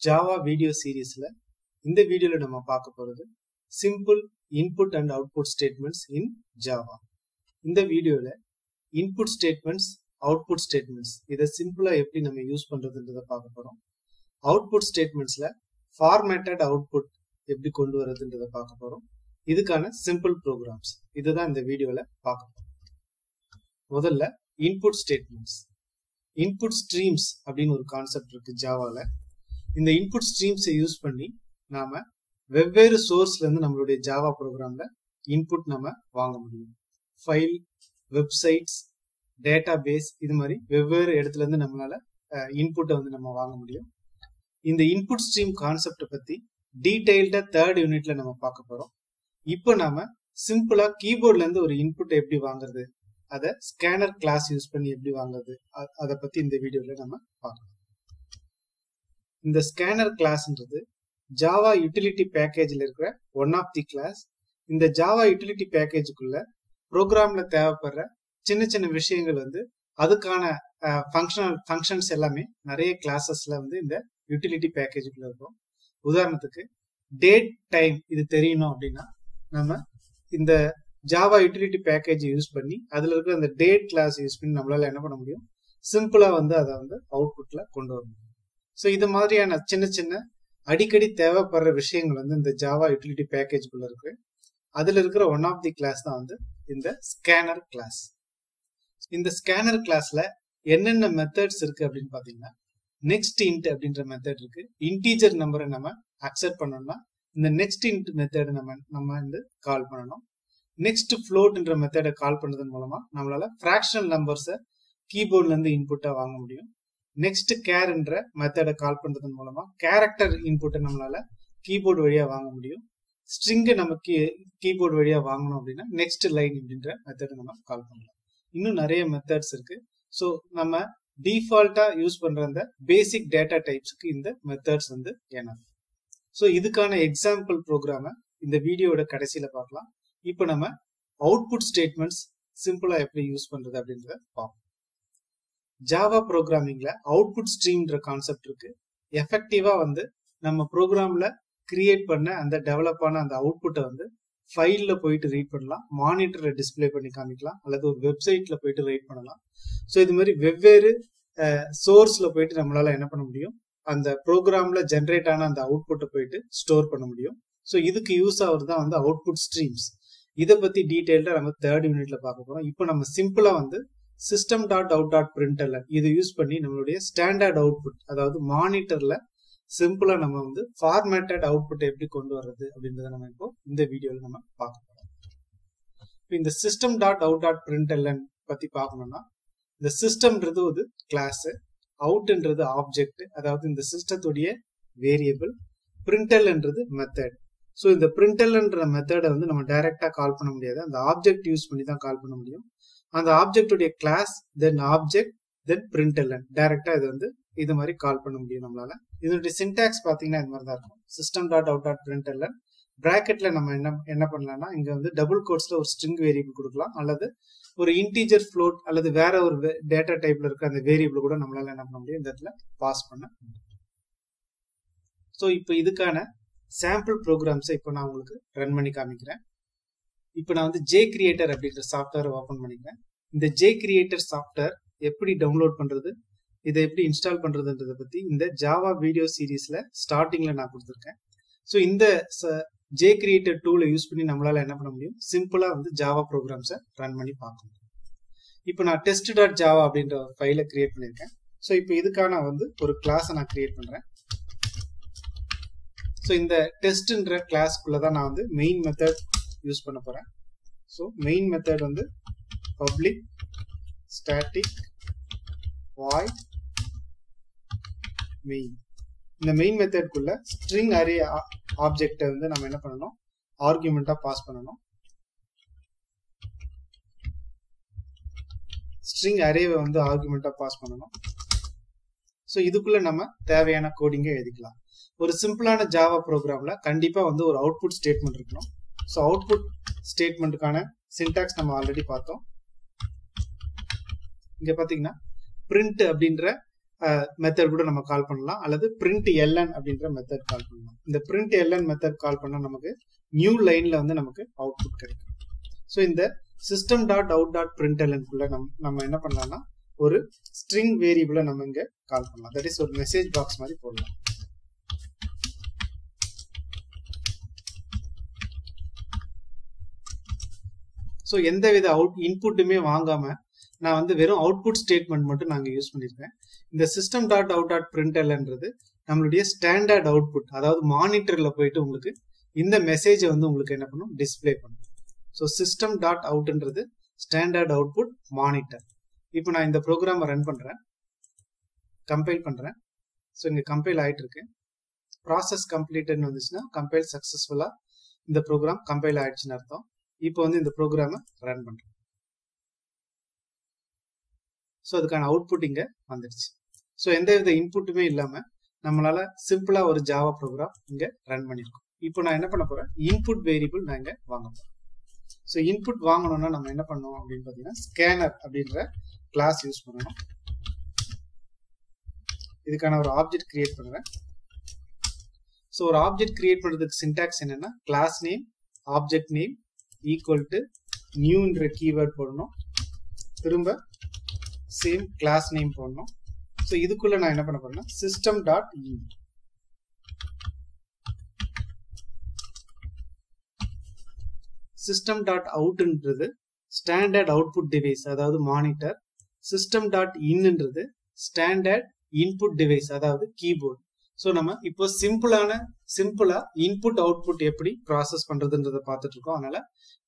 Java video series la இந்த வீடியோல நம்ம பார்க்க போறது simple input and output statements in Java. இந்த வீடியோல input statements, output statements இத சிம்பிளா எப்படி நம்ம யூஸ் பண்றதுன்றத பார்க்க போறோம். Output statementsல formatted output எப்படி கொண்டு வரதுன்றத பார்க்க போறோம். இதுக்கான simple programs இதுதான் இந்த வீடியோல பார்க்க போறோம். முதல்ல input statements. Input streams அப்படின்னு ஒரு கான்செப்ட் இருக்கு ஜாவால. இந்த இன்புட் ஸ்ட்ரீம்ஸை யூஸ் பண்ணி நாம வெவ்வேறு சோர்ஸ்ல இருந்து நம்மளுடைய ஜாவா ப்ரோக்ராம்ல இன்புட் நம்ம வாங்க முடியும். ஃபைல், வெப்சைட்ஸ், டேட்டாபேஸ் இது மாதிரி வெவ்வேறு இடத்துல இருந்து நம்மளால இன்புட்டை வந்து நம்ம வாங்க முடியும். இந்த இன்புட் ஸ்ட்ரீம் கான்செப்டை பத்தி டீடைல்டா 3rd யூனிட்ல நம்ம பார்க்க போறோம். இப்போ நாம சிம்பிளா கீபோர்ட்ல இருந்து ஒரு இன்புட் எப்படி வாங்குறது, அதை ஸ்கேனர் கிளாஸ் யூஸ் பண்ணி எப்படி வாங்குறது, அதை பத்தி இந்த வீடியோல நம்ம பார்க்கலாம். இந்த ஸ்கேனர் கிளாஸ்ன்றது ஜாவா யூட்டிலிட்டி பேக்கேஜ்ல இருக்கிற ஒன் ஆஃப் தி கிளாஸ். இந்த ஜாவா யூட்டிலிட்டி பேக்கேஜுக்குள்ள ப்ரோக்ராம்ல தேவைப்படுற சின்ன சின்ன விஷயங்கள் வந்து அதுக்கான ஃபங்க்ஷன்ஸ் எல்லாமே நிறைய கிளாஸஸ்ல வந்து இந்த யூட்டிலிட்டி பேக்கேஜுக்குள்ள இருக்கும். உதாரணத்துக்கு டேட் டைம் இது தெரியணும் அப்படின்னா நம்ம இந்த ஜாவா யூட்டிலிட்டி பேக்கேஜ் யூஸ் பண்ணி அதுல இருக்கிற அந்த டேட் கிளாஸ் யூஸ் பண்ணி நம்மளால என்ன பண்ண முடியும், சிம்பிளா வந்து அதை வந்து அவுட்புட்ல கொண்டு வர முடியும். ஸோ இது மாதிரியான சின்ன சின்ன அடிக்கடி தேவைப்படுற விஷயங்கள் வந்து இந்த ஜாவா யூட்டிலிட்டி பேக்கேஜுக்குள்ள இருக்கு. அதுல இருக்கிற ஒன் ஆஃப் தி கிளாஸ் தான் வந்து இந்த ஸ்கேனர் கிளாஸ். இந்த ஸ்கேனர் கிளாஸ்ல என்னென்ன மெத்தட்ஸ் இருக்கு அப்படின்னு பாத்தீங்கன்னா, நெக்ஸ்ட் இன்ட் அப்படின்ற மெத்தட் இருக்கு. இன்டீஜர் நம்பரை நம்ம அக்செப்ட் பண்ணோம்னா இந்த நெக்ஸ்ட் இன்ட் மெத்தட் நம்ம வந்து கால் பண்ணணும். நெக்ஸ்ட் ஃப்ளோட்ன்ற மெத்தடை கால் பண்ணதன் மூலமா நம்மளால ஃபிராக்ஷனல் நம்பர்ஸை கீபோர்ட்ல இருந்து இன்புட்டா வாங்க முடியும். நெக்ஸ்ட் கேர்ன்ற மெத்தடை கால் பண்றதன் மூலமா கேரக்டர் இன்புட்டை நம்மளால கீபோர்டு வழியா வாங்க முடியும். ஸ்ட்ரிங்கை நம்ம கீபோர்டு வழியா வாங்கணும் அப்படின்னா நெக்ஸ்ட் லைன் அப்படின்ற மெத்தடை நம்ம கால் பண்ணலாம். இன்னும் நிறைய மெத்தட்ஸ் இருக்கு. ஸோ நம்ம டிஃபால்ட்டா யூஸ் பண்ற அந்த பேசிக் டேட்டா டைப்ஸ்க்கு இந்த மெத்தட்ஸ் வந்து எனஃப். ஸோ இதுக்கான எக்ஸாம்பிள் ப்ரோக்ராமை இந்த வீடியோட கடைசியில பார்க்கலாம். இப்போ நம்ம அவுட்புட் ஸ்டேட்மெண்ட்ஸ் சிம்பிளா எப்படி யூஸ் பண்றது அப்படின்றத பார்ப்போம். ஜாவா ப்ரோக்ராமிங்ல அவுட்புட் ஸ்ட்ரீம்ன்ற கான்செப்ட் இருக்கு. எஃபெக்டிவா வந்து நம்ம ப்ரோக்ராம்ல கிரியேட் பண்ண அந்த டெவலப் ஆன அந்த அவுட்புட்டை வந்து ஃபைல்ல போயிட்டு ரீட் பண்ணலாம், மானிட்டர்ல டிஸ்பிளே பண்ணி காமிக்கலாம், அல்லது ஒரு வெப்சைட்ல போயிட்டு ரைட் பண்ணலாம். ஸோ இது மாதிரி வெவ்வேறு சோர்ஸ்ல போயிட்டு நம்மளால என்ன பண்ண முடியும், அந்த ப்ரோக்ராம்ல ஜென்ரேட் ஆன அந்த அவுட்புட்டை போயிட்டு ஸ்டோர் பண்ண முடியும். ஸோ இதுக்கு யூஸ் ஆகுறது தான் வந்து அவுட்புட் ஸ்ட்ரீம்ஸ். இதை பத்தி டீடைல்டா நம்ம 3rd யூனிட்ல பார்க்க போறோம். இப்போ நம்ம சிம்பிளா வந்து System.out.println இது யூஸ் பண்ணி நம்மளுடைய ஸ்டாண்டர்ட் அவுட்புட், அதாவது மானிட்டர்ல சிம்பிளா நம்ம வந்து ஃபார்மேட்டட் அவுட்புட் எப்படி கொண்டு வர்றது அப்படின்றத நம்ம இப்போ இந்த வீடியோல நம்ம பார்க்க போறோம். இப்போ இந்த System.out.println பத்தி பார்க்கணும்னா, இந்த சிஸ்டம்ன்றது ஒரு கிளாஸ், அவுட்ன்றது ஆப்ஜெக்ட், அதாவது இந்த சிஸ்டத்துடைய வேரியபிள், பிரிண்டல்ன்றது மெத்தட். ஸோ இந்த பிரிண்டல்ன்ற மெத்தடை வந்து நம்ம டைரக்டா கால் பண்ண முடியாது, அந்த ஆப்ஜெக்ட் யூஸ் பண்ணி தான் கால் பண்ண முடியும். அந்த ஆப்ஜெக்டுடைய கிளாஸ், தென் ஆப்ஜெக்ட், தென் பிரிண்டல்n டைரக்டா இது வந்து இது மாதிரி கால் பண்ண முடியும் நம்மளால. இதனுடைய சின்டாக்ஸ் பாத்தீங்கன்னா இந்த மாதிரி தான் இருக்கும். System.out.println பிராக்கெட்ல நம்ம என்ன பண்ணலாம்னா, இங்க வந்து டபுள் கோட்ஸ்ல ஒரு ஸ்ட்ரிங் வேரியபிள் கொடுக்கலாம், அல்லது ஒரு இன்டீஜர் ஃப்ளோட் அல்லது வேற ஒரு டேட்டா டைப்ல இருக்க அந்த வேரியபிள் கூட நம்மளால என்ன பண்ண முடியும், இந்த இடத்துல பாஸ் பண்ண முடியும். ஸோ இப்போ இதுக்கான சாம்பிள் ப்ரோக்ராம்ஸை இப்போ நான் உங்களுக்கு ரன் பண்ணி காமிக்கிறேன். இப்போ நான் வந்து JCreator அப்படின்ற சாஃப்ட்வேரை ஓபன் பண்ணிக்கிறேன். இந்த JCreator சாஃப்ட்வேர் எப்படி டவுன்லோட் பண்றது, இதை எப்படி இன்ஸ்டால் பண்றதுன்றதை பத்தி இந்த ஜாவா வீடியோ சீரீஸ்ல ஸ்டார்டிங்ல நான் கொடுத்துருக்கேன். ஸோ இந்த JCreator டூலை யூஸ் பண்ணி நம்மளால என்ன பண்ண முடியும், சிம்பிளா வந்து ஜாவா ப்ரோக்ராம்ஸை ரன் பண்ணி பார்க்க முடியும். இப்போ நான் test.java அப்படின்ற ஒரு ஃபைலை கிரியேட் பண்ணியிருக்கேன். ஸோ இப்போ இதுக்கான வந்து ஒரு கிளாஸை நான் கிரியேட் பண்றேன். ஸோ இந்த டெஸ்ட்ன்ற கிளாஸ்க்குள்ள தான் நான் வந்து மெயின் மெத்தட் யூஸ் பண்ண போறேன். ஸோ மெயின் மெத்தட் வந்து பப்ளிக் ஸ்டாட்டிக் வாய்ட் மெயின். இந்த மெயின் மெத்தட்குள்ள ஸ்ட்ரிங் அரே ஆப்ஜெக்டை வந்து நம்ம என்ன பண்ணணும், ஆர்குமெண்டா பாஸ் பண்ணணும். ஸ்ட்ரிங் அரேவை வந்து ஆர்குமெண்டா பாஸ் பண்ணணும். ஸோ இதுக்குள்ள நம்ம தேவையான கோடிங்கை எழுதிக்கலாம். ஒரு சிம்பிளான ஜாவா ப்ரோக்ராம்ல கண்டிப்பா வந்து ஒரு அவுட்புட் ஸ்டேட்மெண்ட் இருக்கணும். ஸோ அவுட்புட் ஸ்டேட்மெண்ட்டுக்கான சின்டாக்ஸ் நம்ம ஆல்ரெடி பார்த்தோம். இங்க பாத்தீங்கன்னா பிரிண்ட் அப்படின்ற மெத்தட் கூட நம்ம கால் பண்ணலாம் அல்லது println அப்படின்ற மெத்தட் கால் பண்ணலாம். இந்த println மெத்தட் கால் பண்ணா நமக்கு நியூ லைன்ல வந்து நமக்கு அவுட்புட் கிடைக்கும். ஸோ இந்த system.out.println குள்ள நம்ம என்ன பண்ணலாம்னா ஒரு ஸ்ட்ரிங் வேரியபிளை நம்ம இங்க கால் பண்ணலாம். தட் இஸ் ஒரு மெசேஜ் பாக்ஸ் மாதிரி போடலாம். ஸோ எந்தவித இன்புட்டுமே வாங்காம நான் வந்து வெறும் அவுட்புட் ஸ்டேட்மெண்ட் மட்டும் நாங்க யூஸ் பண்ணியிருக்கேன். இந்த system.out.printlnன்றது நம்மளுடைய ஸ்டாண்டர்ட் அவுட்புட், அதாவது மானிட்டர்ல போயிட்டு உங்களுக்கு இந்த மெசேஜை வந்து உங்களுக்கு என்ன பண்ணும், டிஸ்பிளே பண்ணும். ஸோ system.outன்றது ஸ்டாண்டர்ட் அவுட்புட் மானிட்டர். இப்போ நான் இந்த ப்ரோக்ராமை ரன் பண்றேன், கம்பைல் பண்றேன். ஸோ இங்க கம்பைல் ஆயிட்டு இருக்கு. ப்ராசஸ் கம்ப்ளீட்னு வந்துச்சுன்னா கம்பைல் சக்சஸ்ஃபுல்லா இந்த ப்ரோக்ராம் கம்பைல் ஆயிடுச்சுன்னு அர்த்தம். இப்போ வந்து இந்த ப்ரோக்ராமை ரன் பண்றேன். ஸோ அதுக்கான அவுட்புட் இங்க வந்துடுச்சு. ஸோ எந்தவித இன்புட்டுமே இல்லாம நம்மளால சிம்பிளா ஒரு ஜாவா ப்ரோக்ராம் இங்க ரன் பண்ணிருக்கோம். இப்போ நான் என்ன பண்ண போறேன், இன்புட் வேரியபிள் நான் இங்க வாங்க போறேன். ஸோ இன்புட் வாங்கணும்னா நம்ம என்ன பண்ணணும் அப்படின்னு பாத்தீங்கன்னா ஸ்கேனர் அப்படின்ற கிளாஸ் யூஸ் பண்ணணும். இதுக்கான ஒரு ஆப்ஜெக்ட் கிரியேட் பண்றேன். ஸோ ஒரு ஆப்ஜெக்ட் கிரியேட் பண்றதுக்கு சின்டாக்ஸ் என்னன்னா class name object name equal to நியூன்ற கீவேர்ட் போடணும், திரும்ப சேம் கிளாஸ் நேம் போடணும். ஸோ இதுக்குள்ள நான் என்ன பண்ண போறேன்னா system.in system.outன்றது ஸ்டாண்டர்ட் அவுட்புட் டிவைஸ், அதாவது மானிட்டர். system.inன்றது ஸ்டாண்டர்ட் இன்புட் டிவைஸ், அதாவது கீபோர்டு. ஸோ நம்ம இப்போ சிம்பிளா இன்புட் அவுட்புட் எப்படி ப்ராசஸ் பண்றதுன்றத பார்த்துட்டு இருக்கோம். அதனால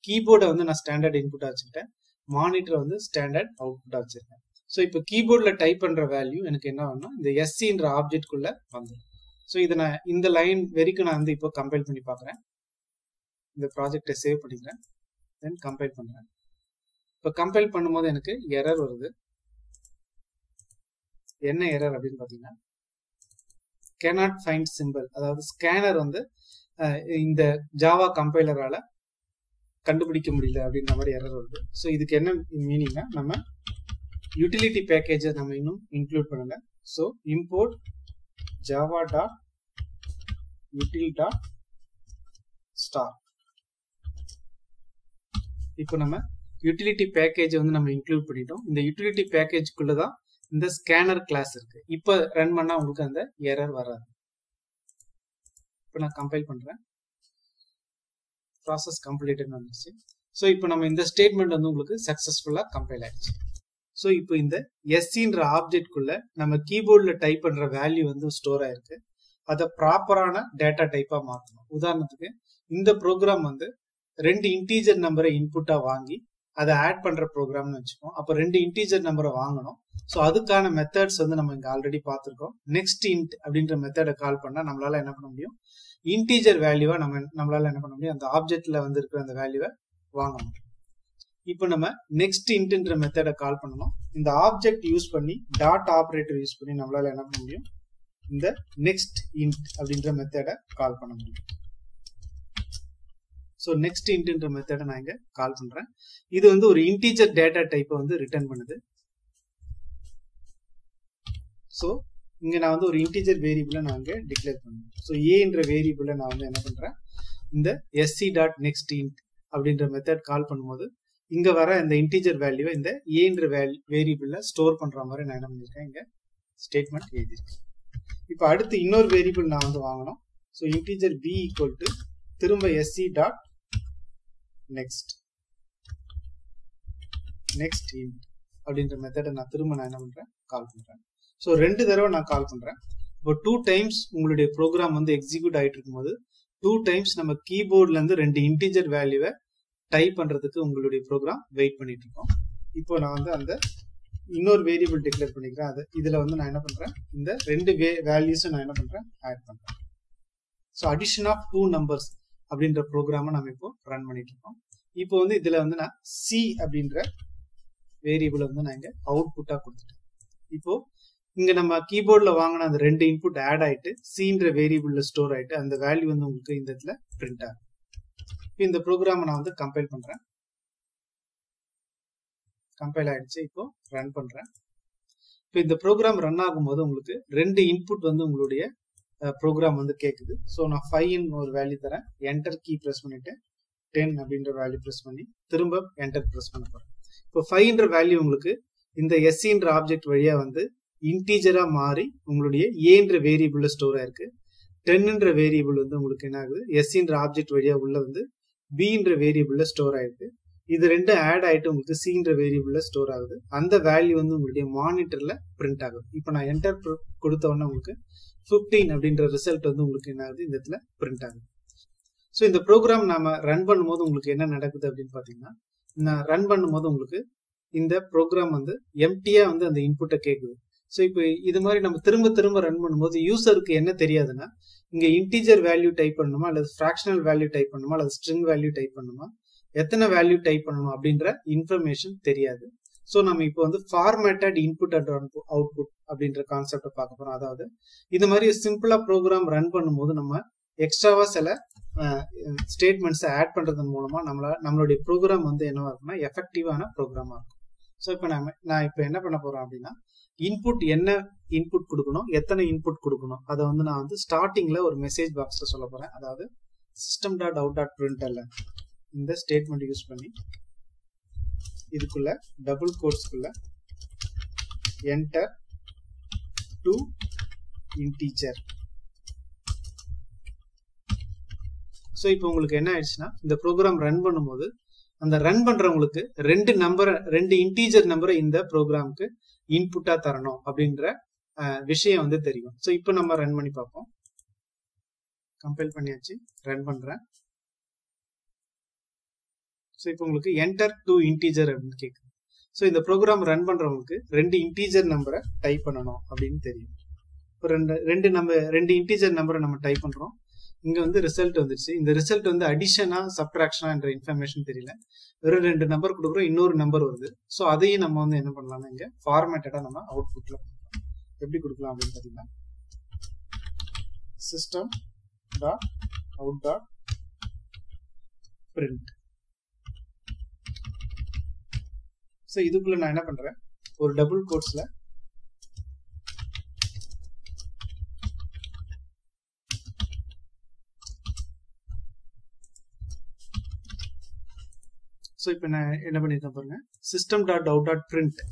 கீபோர்டை வந்து நான் ஸ்டாண்டர்ட் இன்புட்டா வச்சுக்கிட்டேன், மானிட்டர் வந்து ஸ்டாண்டர்ட் அவுட்புட்டா வச்சிருக்கேன். ஸோ இப்போ கீபோர்ட்ல டைப் பண்ற வேல்யூ எனக்கு என்ன வேணும்னா இந்த SCன்ற ஆப்ஜெக்ட் குள்ள வந்துடும். ஸோ இதை நான் இந்த லைன் வரைக்கும் நான் வந்து இப்போ கம்பைல் பண்ணி பார்க்குறேன். இந்த ப்ராஜெக்டை சேவ் பண்ணிக்கிறேன், தென் கம்பைல் பண்றேன். இப்போ கம்பைல் பண்ணும்போது எனக்கு எரர் வருது. என்ன எரர் அப்படின்னு பார்த்தீங்கன்னா cannot find symbol, அதாவது ஸ்கேனர் வந்து இந்த ஜாவா கம்பைலரால கண்டுபிடிக்க முடியல அப்படின்ற மாதிரி எரர் வருது. ஸோ இதுக்கு என்ன மீனிங்னா நம்ம யூட்டிலிட்டி பேக்கேஜை நம்ம இன்னும் இன்க்ளூட் பண்ணல. So import java.util.star. இப்போ நம்ம யூட்டிலிட்டி பேக்கேஜ் வந்து நம்ம இன்க்ளூட் பண்ணிட்டோம். இந்த யூட்டிலிட்டி பேக்கேஜ்க்குள்ளதான் இந்த ஸ்கேனர் கிளாஸ் இருக்கு. இப்போ ரன் பண்ணா உங்களுக்கு அந்த எரர் வராது. இப்போ நான் கம்பைல் பண்றேன், ப்ராசஸ் கம்ப்ளீட்னு வந்துச்சு. ஸோ இப்போ நம்ம இந்த ஸ்டேட்மெண்ட் வந்து உங்களுக்கு சக்சஸ்ஃபுல்லா கம்பைல் ஆயிடுச்சு. ஸோ இப்போ இந்த SCன்ற ஆப்ஜெக்ட்குள்ள நம்ம கீபோர்ட்ல டைப் பண்ற வேல்யூ வந்து ஸ்டோர் ஆயிருக்கு. அதை ப்ராப்பரான டேட்டா டைப்பா மாற்றணும். உதாரணத்துக்கு இந்த ப்ரோக்ராம் வந்து 2 இன்டீஜர் நம்பரை இன்புட்டா வாங்கி அதை ஆட் பண்ற ப்ரோக்ராம்னு வச்சுக்கோம். அப்போ 2 இன்டீஜர் நம்பரை வாங்கணும். ஸோ அதுக்கான மெத்தட்ஸ் வந்து நம்ம இங்க ஆல்ரெடி பார்த்துருக்கோம். நெக்ஸ்ட் இன்ட் அப்படின்ற மெத்தடை கால் பண்ணா நம்மளால என்ன பண்ண முடியும், இன்டீஜர் வேல்யூவா நம்மளால என்ன பண்ண முடியும், அந்த ஆப்ஜெக்ட்ல வந்து இருக்கிற அந்த வேல்யூவை வாங்க முடியும். இப்போ நம்ம நெக்ஸ்ட் இன்ட்ன்ற மெத்தடை கால் பண்ணணும். இந்த ஆப்ஜெக்ட் யூஸ் பண்ணி டாட் ஆபரேட்டர் யூஸ் பண்ணி நம்மளால என்ன பண்ண முடியும், இந்த நெக்ஸ்ட் இன்ட் அப்படின்ற மெத்தடை கால் பண்ண முடியும். ஸோ நெக்ஸ்ட் இன்ட்ன்ற மெத்தடை நான் இங்க கால் பண்றேன். இது வந்து ஒரு இன்டீஜர் டேட்டா டைப்பை வந்து ரிட்டர்ன் பண்ணுது. ஸோ இங்க நான் வந்து ஒரு இன்டீஜர் வேரியபிளை நான் இங்க டிக்ளேர் பண்ணுவேன். ஸோ ஏன்ற வேரியபிளை நான் வந்து என்ன பண்றேன், இந்த sc.nextInt அப்படின்ற மெத்தட் கால் பண்ணும்போது இங்க வர இந்த இன்டீஜர் வேல்யூவை இந்த ஏன்ற வேரியபிள்ல ஸ்டோர் பண்ற மாதிரி நான் என்ன பண்ணிருக்கேன், இங்க ஸ்டேட்மெண்ட் எழுதிருக்கேன். இப்போ அடுத்து இன்னொரு வேரியபிள் நான் வந்து வாங்கணும். So integer b equal to திரும்ப sc.next int அப்படின்ற மெத்தடை நான் திரும்ப நான் என்ன பண்றேன், கால் பண்றேன். ஸோ 2 தடவை நான் கால் பண்றேன். இப்போ 2 டைம்ஸ் உங்களுடைய ப்ரோக்ராம் வந்து எக்ஸிக்யூட் ஆயிட்டு இருக்கும்போது 2 டைம்ஸ் நம்ம கீபோர்ட்ல இருந்து 2 இன்டீஜர் வேல்யூவை டைப் பண்றதுக்கு உங்களுடைய ப்ரோக்ராம் வெயிட் பண்ணிட்டு இருக்கோம். இப்போ நான் வந்து அந்த இன்னொரு வேரியபிள் டிக்ளேர் பண்ணிக்கிறேன். அது இதுல வந்து நான் என்ன பண்றேன், இந்த 2 வேல்யூஸும் நான் என்ன பண்றேன், ஆட் பண்றேன். ஸோ அடிஷன் ஆஃப் 2 நம்பர்ஸ் அப்படின்ற ப்ரோக்ராமை நம்ம இப்போ ரன் பண்ணிட்டு இருக்கோம். இப்போ வந்து இதுல வந்து நான் சி அப்படின்ற வேரியபிள் வந்து நான் இங்க அவுட்புட்டா கொடுத்துட்டேன். இப்போ இங்க நம்ம கீபோர்ட்ல வாங்கின அந்த 2 இன்புட் ஆட் ஆயிட்டு சின்ற வேரியபிள்ல ஸ்டோர் ஆயிட்டு அந்த வேல்யூ வந்து உங்களுக்கு இந்த இடத்துல பிரிண்ட் ஆகும். இந்த ப்ரோக்ராம் நான் வந்து கம்பைல் பண்றேன். கம்பைல் ஆயிடுச்சு. இப்போ ரன் பண்றேன். இப்போ இந்த ப்ரோக்ராம் ரன் ஆகும்போது உங்களுக்கு ரெண்டு இன்புட் வந்து உங்களுடைய ப்ரோக்ராம் வந்து கேட்குது. ஸோ நான் 5 ஒரு வேல்யூ தரேன், என்டர் கீ ப்ரெஸ் பண்ணிட்டு 10 அப்படின்ற வேல்யூ ப்ரெஸ் பண்ணி திரும்ப என்டர் ப்ரெஸ் பண்ண போறேன். இப்போ 5ன்ற வேல்யூ உங்களுக்கு இந்த எஸ்சின்ற ஆப்ஜெக்ட் வழியா வந்து இன்டீஜரா மாறி உங்களுடைய ஏன்ற வேரியபிள்ல ஸ்டோர் ஆயிருக்கு. 10ன்ற வேரியபிள் வந்து உங்களுக்கு என்ன ஆகுது, எஸ்சின்ற ஆப்ஜெக்ட் வழியா உள்ள வந்து பின்ற வேரியபிள்ல ஸ்டோர் ஆயிருக்கு. இது ரெண்டும் ஆட் ஆயிட்டு உங்களுக்கு சின்ற வேரியபிள்ல ஸ்டோர் ஆகுது. அந்த வேல்யூ வந்து உங்களுடைய மானிட்டர்ல பிரிண்ட் ஆகுது. இப்போ நான் என்டர் கொடுத்த உடனே உங்களுக்கு 15 அப்படின்ற ரிசல்ட் வந்து உங்களுக்கு என்ன ஆகுது, இந்த இடத்துல பிரிண்ட் ஆகுது. ஸோ இந்த ப்ரோக்ராம் நாம ரன் பண்ணும்போது உங்களுக்கு என்ன நடக்குது அப்படின்னு பாத்தீங்கன்னா, நான் ரன் பண்ணும்போது உங்களுக்கு இந்த ப்ரோக்ராம் வந்து எம்டியா வந்து அந்த இன்புட்டை கேட்குது. ஸோ இப்போ இது மாதிரி நம்ம திரும்ப திரும்ப ரன் பண்ணும்போது யூசருக்கு என்ன தெரியாதுன்னா, இங்க இன்டீஜர் வேல்யூ டைப் பண்ணணுமா அல்லது ஃபிராக்ஷனல் வேல்யூ டைப் பண்ணணுமா அல்லது ஸ்ட்ரிங் வேல்யூ டைப் பண்ணணுமா, எத்தனை வேல்யூ டைப் பண்ணணும் அப்படின்ற இன்ஃபர்மேஷன் தெரியாது. ஸோ நம்ம இப்போ வந்து ஃபார்மேட்டட் இன்புட் அண்ட் அவுட்புட் அப்படின்ற கான்செப்டை பார்க்க போறோம். அதாவது இது மாதிரி சிம்பிளா ப்ரோக்ராம் ரன் பண்ணும்போது நம்ம எக்ஸ்ட்ராவா சில ஸ்டேட்மெண்ட்ஸை ஆட் பண்றதன் மூலமா நம்மளுடைய ப்ரோக்ராம் வந்து என்னவா இருக்கும்னா எஃபெக்டிவான ப்ரோக்ராமா இருக்கும். ஸோ இப்போ நான் இப்போ என்ன பண்ண போறேன் அப்படின்னா, இன்புட் என்ன இன்புட் கொடுக்கணும், எத்தனை இன்புட் கொடுக்கணும், அதை வந்து நான் வந்து ஸ்டார்டிங்ல ஒரு மெசேஜ் பாக்ஸ்ல சொல்ல போறேன். அதாவது System.out.println இந்த ஸ்டேட்மெண்ட் யூஸ் பண்ணி இதுக்குள்ள டபுள் கோட்ஸ்க்குள்ள என்டர் டு இன்டீஜர். ஸோ இப்போ உங்களுக்கு என்ன ஆயிடுச்சுன்னா, இந்த ப்ரோக்ராம் ரன் பண்ணும்போது அந்த ரன் பண்றவங்களுக்கு ரெண்டு இன்டீஜர் நம்பரை இந்த ப்ரோக்ராமுக்கு இன்புட்டா தரணும் அப்படின்ற விஷயம் வந்து தெரியும். ஸோ இப்போ நம்ம ரன் பண்ணி பார்ப்போம். கம்பைல் பண்ணியாச்சு, ரன் பண்றேன். ஸோ இப்போ உங்களுக்கு என்டர் டு இன்டீஜர் அப்படின்னு கேட்குது. ஸோ இந்த ப்ரோக்ராம் ரன் பண்றவங்களுக்கு ரெண்டு இன்டீஜர் நம்பரை டைப் பண்ணணும் அப்படின்னு தெரியும். இப்போ ரெண்டு இன்டீஜர் நம்பரை நம்ம டைப் பண்றோம். இங்க வந்து ரிசல்ட் வந்துருச்சு. இந்த ரிசல்ட் வந்து அடிஷனா சப்ட்ராக்ஷனா என்ற இன்ஃபர்மேஷன் தெரியல. வெறும் 2 நம்பர் கொடுக்குறோம், இன்னொரு நம்பர் வருது. ஸோ அதையும் நம்ம வந்து என்ன பண்ணலாம்னா இங்க ஃபார்மேட்டடா நம்ம அவுட்புட்ல எப்படி கொடுக்கலாம் அப்படின்னு பாத்தீங்கன்னா, System.out.println. ஸோ இதுக்குள்ள நான் என்ன பண்றேன், ஒரு டபுள் கோட்ஸ்ல ஸோ இப்போ நான் என்ன பண்ணியிருக்கேன் பாருங்க, System.out.println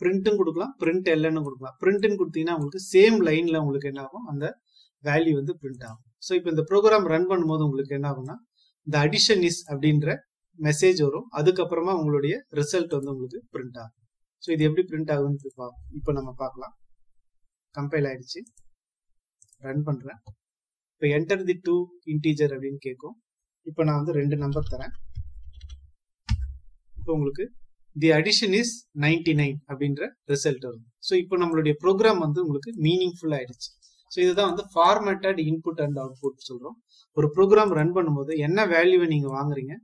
பிரிண்ட்டும் கொடுக்கலாம், println கொடுக்கலாம். பிரிண்ட்னு கொடுத்தீங்கன்னா உங்களுக்கு சேம் லைன்ல உங்களுக்கு என்ன ஆகும், அந்த வேல்யூ வந்து பிரிண்ட் ஆகும். ஸோ இப்போ இந்த ப்ரோக்ராம் ரன் பண்ணும்போது உங்களுக்கு என்ன ஆகும்னா, இந்த அடிஷன் இஸ் அப்படின்ற மெசேஜ் வரும். அதுக்கப்புறமா உங்களுடைய ரிசல்ட் வந்து உங்களுக்கு பிரிண்ட் ஆகும். ஸோ இது எப்படி பிரிண்ட் ஆகுதுன்னு இப்போ நம்ம பார்க்கலாம். கம்பைல் ஆயிடுச்சு, ரன் பண்றேன். இப்போ என்டர் தி டூ இன்டீஜர் அப்படின்னு கேட்கும். இப்போ நான் வந்து 2 நம்பர் தரேன். இப்போ உங்களுக்கு தி அடிஷன் இஸ் 99 அப்படின்ற ரிசல்ட் வரும். ஸோ இப்போ நம்மளுடைய ப்ரோக்ராம் வந்து உங்களுக்கு மீனிங்ஃபுல் ஆயிடுச்சு. ஸோ இதுதான் வந்து ஃபார்மேட்டட் இன்புட் அண்ட் அவுட்புட் சொல்றோம். ஒரு ப்ரோக்ராம் ரன் பண்ணும்போது என்ன வேல்யூவை நீங்க வாங்குறீங்க,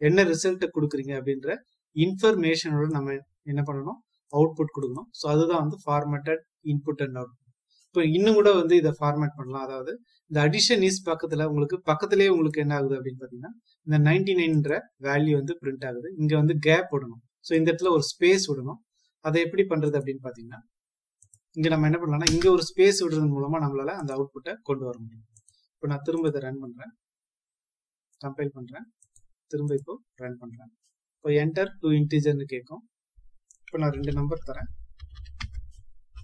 என்ன ரிசல்ட்டை கொடுக்குறீங்க அப்படின்ற இன்ஃபர்மேஷனோட நம்ம என்ன பண்ணணும், அவுட்புட் கொடுக்கணும். ஸோ அதுதான் வந்து ஃபார்மேட்டட் இன்புட் அண்ட் அவுட்புட். இப்போ இன்னும் கூட வந்து இதை ஃபார்மேட் பண்ணலாம். அதாவது இந்த அடிஷன் இஸ் பக்கத்துலேயே உங்களுக்கு என்ன ஆகுது அப்படின்னு பாத்தீங்கன்னா, இந்த 99ன்ற வேல்யூ வந்து பிரிண்ட் ஆகுது. இங்க வந்து கேப் விடணும். ஸோ இந்த இடத்துல ஒரு ஸ்பேஸ் விடணும். அதை எப்படி பண்றது அப்படின்னு பாத்தீங்கன்னா, இங்க நம்ம என்ன பண்ணலாம்னா, இங்க ஒரு ஸ்பேஸ் விடுறது மூலமா நம்மளால அந்த அவுட்புட்டை கொண்டு வர முடியும். இப்போ நான் திரும்ப இதை ரன் பண்றேன், கம்பைல் பண்றேன், திரும்ப இப்போ ரன் பண்றேன். இப்போ என்டர் டு இன்டீஜர்னு கேட்கும். இப்போ நான் 2 நம்பர் தரேன்.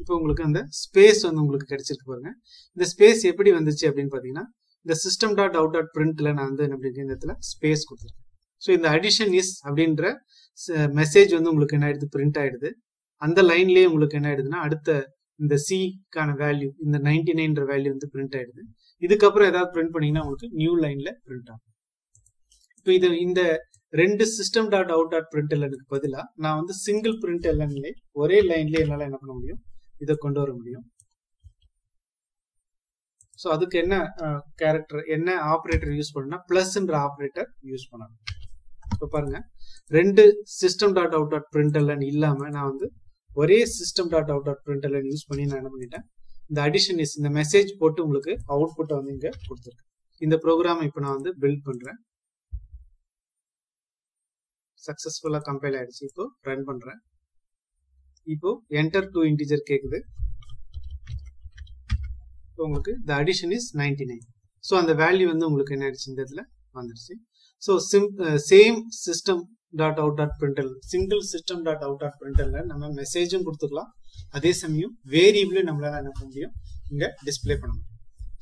இப்போ உங்களுக்கு அந்த ஸ்பேஸ் வந்து உங்களுக்கு கிடைச்சிருக்கு பாருங்க. இந்த ஸ்பேஸ் எப்படி வந்துச்சு அப்படின்னு பாத்தீங்கன்னா, இந்த System.out.println நான் வந்து என்ன பண்ணிருக்கேன், இந்த இடத்துல ஸ்பேஸ் கொடுத்துருக்கேன். ஸோ இந்த அடிஷன் இஸ் அப்படின்ற மெசேஜ் வந்து உங்களுக்கு என்ன ஆயிடுது, பிரிண்ட் ஆயிடுது. அந்த லைன்லயே உங்களுக்கு என்ன ஆயிடுதுன்னா, அடுத்த இந்த சிக்கான வேல்யூ, இந்த 99ன்ற வேல்யூ வந்து பிரிண்ட் ஆயிடுது. இதுக்கப்புறம் ஏதாவது பிரிண்ட் பண்ணீங்கன்னா உங்களுக்கு நியூ லைன்ல பிரிண்ட் ஆகும். இப்போ இது இந்த 2 System.out.printlnக்கு பதிலா நான் வந்து சிங்கிள் printlnலே ஒரே லைன்ல என்னால என்ன பண்ண முடியும், இதை கொண்டு வர முடியும். ஸோ அதுக்கு என்ன கேரக்டர், என்ன ஆப்ரேட்டர் யூஸ் பண்ணா, பிளஸ்ன்ற ஆப்ரேட்டர் யூஸ் பண்ணணும். இப்போ பாருங்க, 2 System.out.println இல்லாம நான் வந்து ஒரே System.out.println யூஸ் பண்ணி நான் என்ன பண்ணிட்டேன், இந்த அடிஷன் இஸ் இந்த மெசேஜ் போட்டு உங்களுக்கு அவுட்புட்டை வந்து இங்க கொடுத்துருக்கேன். இந்த ப்ரோக்ராம் இப்போ நான் வந்து பில்ட் பண்றேன். சக்சஸ்ஃபுல்லா கம்பைல் ஆயிடுச்சு. இப்போ ரன் பண்றேன். இப்போ enter two integer கேக்குது. உங்களுக்கு the addition is 99. So அந்த வேல்யூ வந்து உங்களுக்கு என்ன ஆயிடுச்சு இந்த இடத்துல வந்துருச்சு. So same system.out.println single system.out.println நம்ம மெசேஜும் கொடுத்துக்கலாம். அதே சமயம் வேரியபிள் நம்மளால என்ன பண்ண முடியும் இங்க டிஸ்ப்ளே பண்ண முடியும்.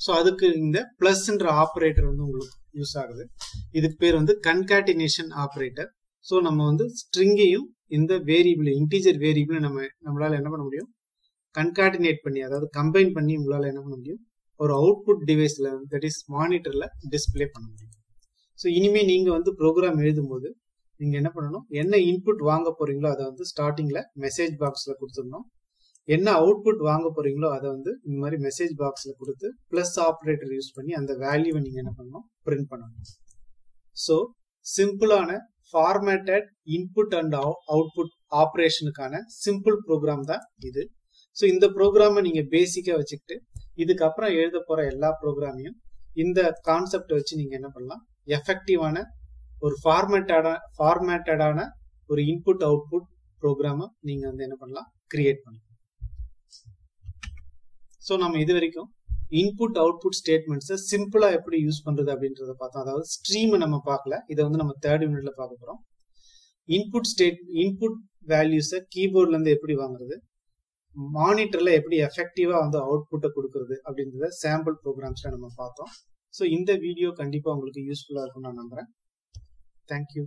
So அதுக்கு இந்த பிளஸ்ன்ற ஆபரேட்டர் வந்து உங்களுக்கு யூஸ் ஆகுது. இதுக்கு பேர் வந்து கன்காட்டினேஷன் ஆபரேட்டர். So நம்ம வந்து ஸ்ட்ரிங்கையும் இந்த வேரியபிள் இன்டிஜர் வேரியபிள் நம்மளால என்ன பண்ண முடியும் கன்காட்டினேட் பண்ணி அதாவது கம்பைன் பண்ணி உங்களால என்ன பண்ண முடியும் ஒரு அவுட்புட் டிவைஸ்ல தட் இஸ் மானிட்டர்ல டிஸ்ப்ளே பண்ண முடியும். ஸோ இனிமே நீங்க வந்து ப்ரோக்ராம் எழுதும் போது நீங்க என்ன பண்ணணும் என்ன இன்புட் வாங்க போறீங்களோ அதை வந்து ஸ்டார்டிங்ல மெசேஜ் பாக்ஸ்ல கொடுத்துடணும். என்ன அவுட்புட் வாங்க போறீங்களோ அதை வந்து இந்த மாதிரி மெசேஜ் பாக்ஸ்ல கொடுத்து பிளஸ் ஆபரேட்டர் யூஸ் பண்ணி அந்த வேல்யூவை நீங்க என்ன பண்ணணும் பிரிண்ட் பண்ணணும். ஸோ சிம்பிளான ஃபார்மேட்டட் இன்புட் அண்ட் அவுட்புட் ஆப்ரேஷனுக்கான சிம்பிள் ப்ரோக்ராம் தான் இது. ஸோ இந்த ப்ரோக்ராமை நீங்க பேசிக்கா வச்சுக்கிட்டு இதுக்கப்புறம் எழுத போற எல்லா ப்ரோக்ராமையும் இந்த கான்செப்ட் வச்சு நீங்க என்ன பண்ணலாம் எஃபெக்டிவான ஒரு ஃபார்மேட்டடான ஒரு இன்புட் அவுட்புட் ப்ரோக்ராமை நீங்க வந்து என்ன பண்ணலாம் கிரியேட் பண்ணலாம். ஸோ நம்ம இது வரைக்கும் இன்புட் அவுட்புட் ஸ்டேட்மெண்ட்ஸை சிம்பிளா எப்படி யூஸ் பண்றது அப்படின்றத பார்த்தோம். அதாவது ஸ்ட்ரீம் நம்ம பார்க்கல, இதை வந்து நம்ம 3rd யூனிட்ல பார்க்க போறோம். இன்புட் வேல்யூஸை கீபோர்ட்ல இருந்து எப்படி வாங்குறது, மானிட்டர்ல எப்படி எஃபெக்டிவா வந்து அவுட்புட்டை கொடுக்கறது அப்படின்றத சாம்பிள் ப்ரோக்ராம்ஸ்ல நம்ம பார்த்தோம். ஸோ இந்த வீடியோ கண்டிப்பா உங்களுக்கு யூஸ்ஃபுல்லா இருக்கும்னு நான் நம்புறேன். தேங்க்யூ.